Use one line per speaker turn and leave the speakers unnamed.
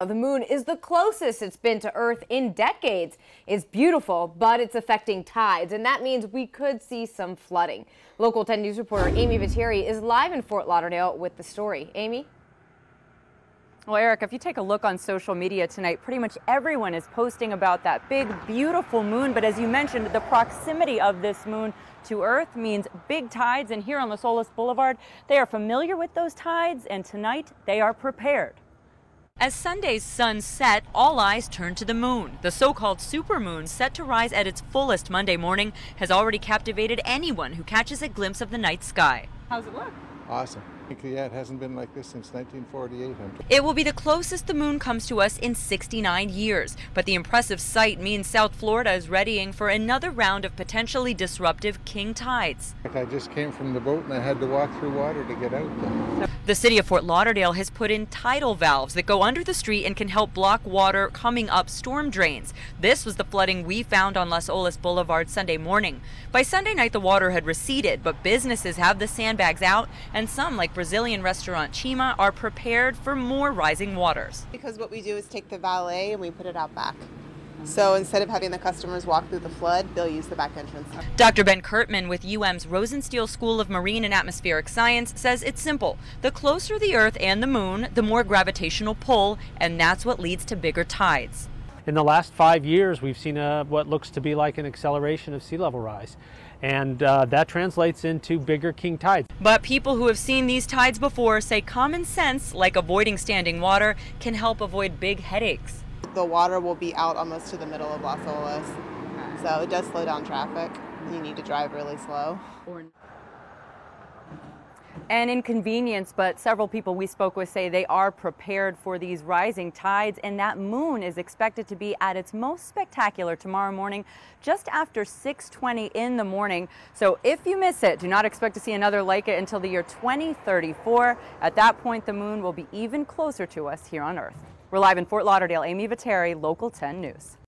The moon is the closest it's been to Earth in decades. It's beautiful, but it's affecting tides, and that means we could see some flooding. Local 10 News reporter Amy Viteri is live in Fort Lauderdale with the story. Amy?
Well, Eric, if you take a look on social media tonight, pretty much everyone is posting about that big, beautiful moon. But as you mentioned, the proximity of this moon to Earth means big tides. And here on the Solis Boulevard, they are familiar with those tides, and tonight they are prepared. As Sunday's sun set, all eyes turn to the moon. The so-called supermoon, set to rise at its fullest Monday morning, has already captivated anyone who catches a glimpse of the night sky. How's it look?
Awesome. Yeah, it hasn't been like this since 1948.
It will be the closest the moon comes to us in 69 years. But the impressive sight means South Florida is readying for another round of potentially disruptive king tides.
I just came from the boat and I had to walk through water to get out there.
The city of Fort Lauderdale has put in tidal valves that go under the street and can help block water coming up storm drains. This was the flooding we found on Las Olas Boulevard Sunday morning. By Sunday night, the water had receded, but businesses have the sandbags out, and some, like Brazilian restaurant Chima, are prepared for more rising waters.
Because what we do is take the valet and we put it out back. So instead of having the customers walk through the flood, they'll use the back entrance.
Dr. Ben Kurtman with UM's Rosenstiel School of Marine and Atmospheric Science says it's simple. The closer the Earth and the moon, the more gravitational pull, and that's what leads to bigger tides.
In the last 5 years, we've seen what looks to be like an acceleration of sea level rise. And that translates into bigger king tides.
But people who have seen these tides before say common sense, like avoiding standing water, can help avoid big headaches.
The water will be out almost to the middle of Las Olas, so it does slow down traffic. You need to drive really slow.
An inconvenience, but several people we spoke with say they are prepared for these rising tides, and that moon is expected to be at its most spectacular tomorrow morning, just after 6:20 in the morning. So if you miss it, do not expect to see another like it until the year 2034. At that point, the moon will be even closer to us here on Earth. We're live in Fort Lauderdale. Amy Viteri, Local 10 News.